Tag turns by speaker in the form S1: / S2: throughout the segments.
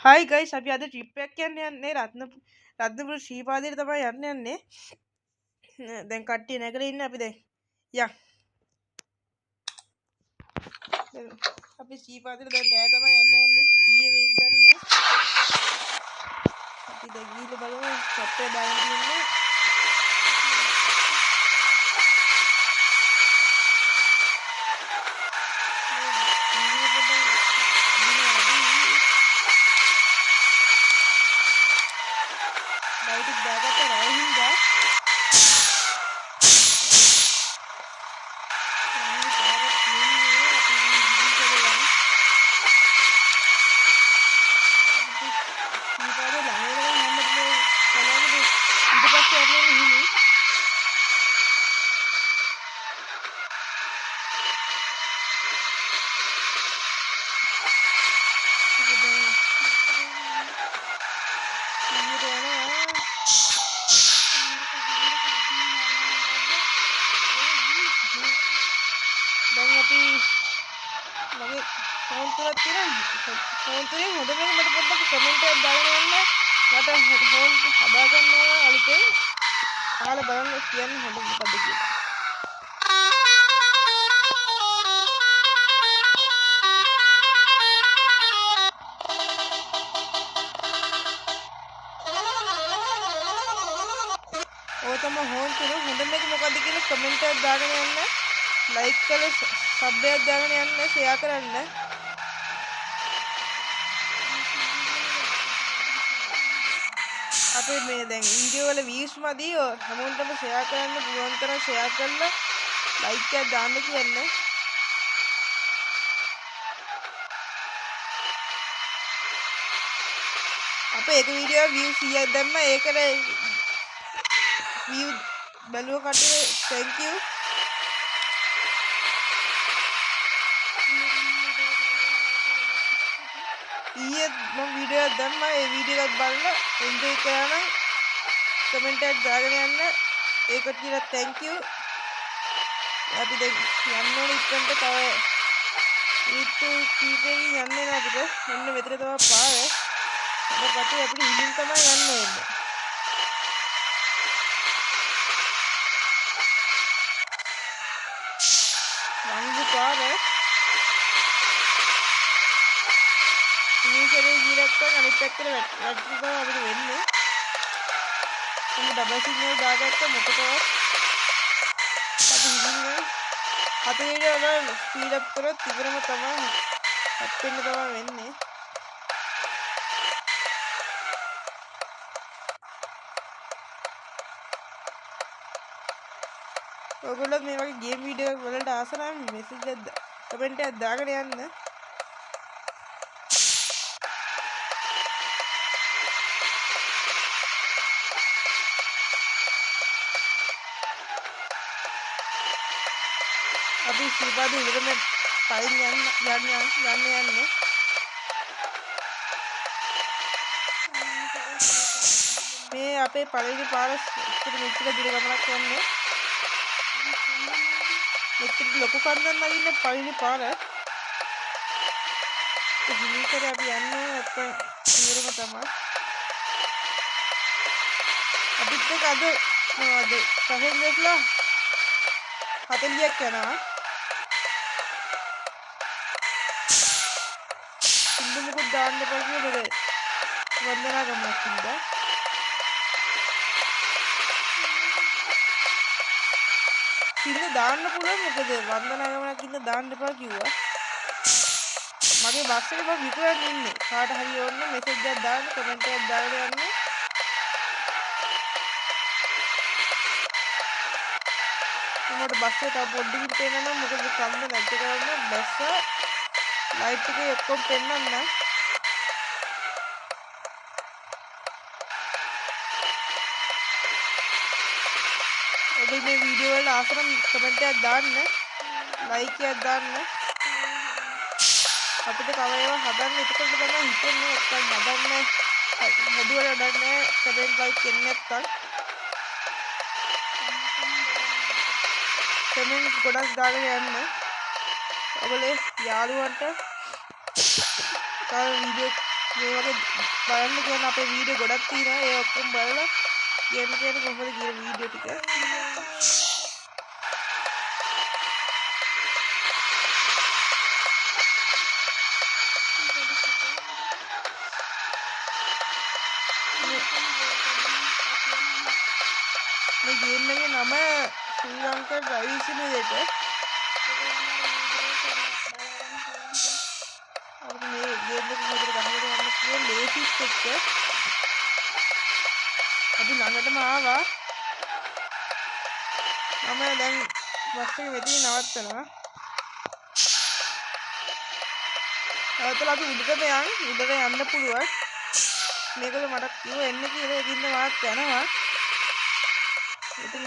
S1: Hi guys अभी आधे trip pack යන්නේ රත්නපුර ශ්‍රීපාදයට තමයි යන්නේ දැන් කට්ටිය නැගලා ඉන්නේ අපි දැන් යන් අපි ශ්‍රීපාදයට දැන් බෑ තමයි යන්නේ කීයේ වෙයිද දන්නේ අපි දැන් ගිහින් බලමු සැපේ දාගෙන ඉන්නේ ලයිට් දාගත්ත රෑ හින්දා දැන් අපි මගේ ෆෝන් තුලක් තියෙන ෆෝන් තුලේ හොඳම එක මට පොඩ්ඩක් කමෙන්ට් එකක් දාගෙන යන්න මට ෆෝන් හදා ගන්නවා අලුතෙන් අහලා බලන්න කියන්න හොඳ මොකද්ද කියලා ඔය තමයි ෆෝන් තුල හොඳම එක මොකද්ද කියලා කමෙන්ට් එකක් දාගෙන යන්න ලයික් කරලා සබ් එකක් දාගෙන යන්න ෂෙයා කරන්න අපේ මේ දැන් වීඩියෝ වල views මදි හැමෝටම ෂෙයා කරන්න පුළුවන් තරම් ෂෙයා කරලා ලයික් එකක් දාන්න කියන්න අපේ එක වීඩියෝ views 100ක් දැම්ම ඒකට view බැලුව කට්ටිය thank you ඊයේ මම වීඩියෝ එකක් දැම්මා ඒ වීඩියෝ එකත් බලලා එන්ජොයි කරා නම් කමෙන්ට් එකක් දාගෙන යන්න ඒකට කියලා thank you අපි දැන් යන්න ඕනේ ඉක්මනට තව ඊට කීපෙකින් යන්නේ නෑ අපිට මෙන්න මෙතන තමයි පාර ඊට පස්සේ අපිට ඉලින් තමයි යන්න ඕනේ වංගු පාර ඉනිසරේ ගිරක්කන් අනිත් පැත්තට වැටි බව අපිට වෙන්නේ මම ඩබල් සිග්නල් දාගත්ත මොකටවත් අපි ඉන්නේ හතරේ වල ස්පීඩ් අප් කරොත් ඉවරම තමයි හැප්පෙන්න තමයි වෙන්නේ ඔයගොල්ලෝ මේ වගේ ගේම් වීඩියෝ වලට ආස නම් මෙසේජ් එකක් කමෙන්ට් එකක් දාගෙන යන්න අපි ශ්‍රීපාද ඉඳගෙන පයින් යන්නේ මේ අපේ පළවෙනි පාර මෙච්චර දුර ගමනක් යන්නේ මෙච්චර ලොකු කන්දක් නගින්න පළවෙනි පාර හිමිකර අපි යන්නේ නැත්තම් ඉවරම තමයි අපිත් එක්ක අද මොනවද පැසෙන්ජර්ස්ලා 40ක් යනවා සින්දු මුකුත් දාන්න එපා කියලා වන්දනා ගමනක් ඉඳලා සින්දු දාන්න පුළුවන් මොකද වන්දනා ගමනක් ඉඳලා දාන්න එපා කිව්වා මගේ බස් එකේ මම විතරක් ඉන්නේ කාට හරි ඕන මෙසේජ් එකක් දාන්න කමෙන්ට් එකක් දාගෙන යන්න මට බස් එක තව පොඩ්ඩකින් පේනවා මොකද කම්ම නැද්ද කරන්න බස් ලයිට් එකේ ඔක්කොම පෙන්නන්න ඔබ මේ වීඩියෝ වල ආසනම් කමෙන්ට් එකක් දාන්න ලයික් එකක් දාන්න අපිට තව ඒවා හදන්න එතකොට තමයි හිතෙන්නේ නැත්තම් හදන්න හැදුවට වැඩන්නේ කමෙන්ට් ලයික් එන්නේ නැත්තම් කමෙන්ට් ගොඩක් දාගෙන යන්න ඔයගොල්ලෝ යාළුවන්ට තව වීඩියෝ මේ වගේ බලන්න කියන අපේ වීඩියෝ ගොඩක් තියෙනවා. ඒ ඔක්කොම බලලා කියන්න කොහොමද කියන වීඩියෝ ටික. මේ ගේම් එකේ නම ශ්‍රී ලංකා ඩ්‍රයිවිං සිමුලේටර්. අපි මේ ගේම් එක විතර ගහගෙන යන්න පුළුවන් ලේසිත් එක්ක. අපි ළඟටම ආවා. මම දැන් බස් එක මෙතන නවත්තනවා. නවත්තලා අපි උඩට යන්න පුළුවන්. මේකද මට කිව්ව එන්න කියලා ඒකින්ද මාත් යනවා. ඉතින්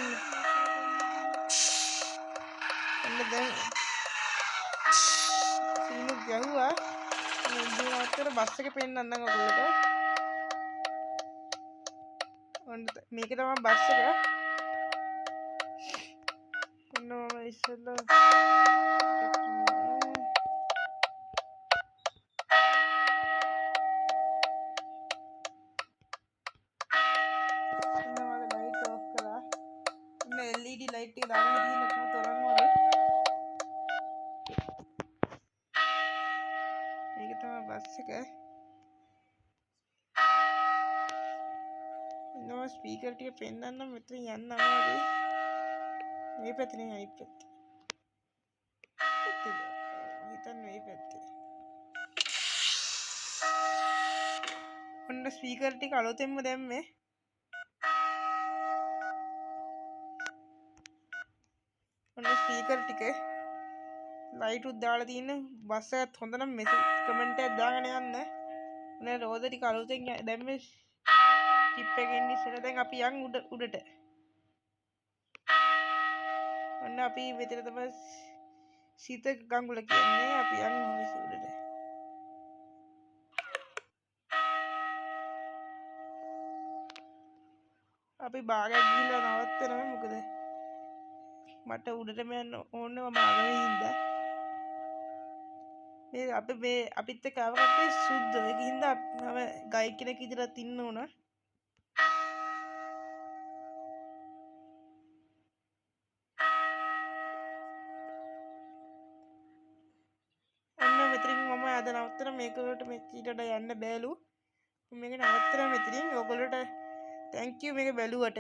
S1: එන්න දැන් සීනු ගැහුවා. ඉන්දියාවට බස් එක පෙන්නන්නම් ඔයගොල්ලෝ. ඔන්න මේක තමයි බස් එක. ඔන්න මම ඉස්සෙල්ලා LED लाइट के दाने दी नकू तोरण वाले මේක තමයි බස් එක. ඉන්නවා ස්පීකර් ටික පෙන්නන්න මෙතන යන්න අමාරුයි. මේ පැත්තේ නේ අනිත් පැත්තේ. හිතන්න මේ පැත්තේ. ඔන්න ස්පීකර් ටික අලුතෙන්ම දැම්මේ. ඔන්න ස්පීකර් ටික ලයිට් උත් දාලා තියෙන බස් එකත් හොඳ නම් මෙසේජ් කමෙන්ට් එකක් දාගෙන යන්න. ඔන්න රෝද ටික අලුතෙන් දැම්මේ ටිප් එකෙන් ඉස්සෙල්ලා. දැන් අපි යන් උඩට. ඔන්න අපි මෙතන තමයි සීත ගඟුල කියන්නේ. අපි යන් උඩට. අපි භාගයක් ගිහිල්ලා නවත්තනවා. මොකද මට උඩටම යන්න ඕනේ මම ආගමේ හින්දා. මේ අපිත් එක්ක ආව කට්ටිය සුද්ධ. ඒක හින්දා මම ගයිඩ් කෙනෙක් විදිහට ඉන්න ඕන. ඔන්න මෙතනින් මම අද නවත්තන මේක වලට මෙච්චරට යන්න බෑලු. මේක නවත්තන මෙතනින්. ඔයගොල්ලෝට thank you මේක බැලුවට.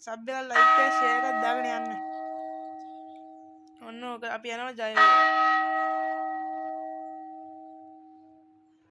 S1: සබ් එකක් ලයික් එකක් ෂෙයාර් එකක් දාගෙන යන්න. ඔන්න ඕක අපි යනවා ජය වේවා.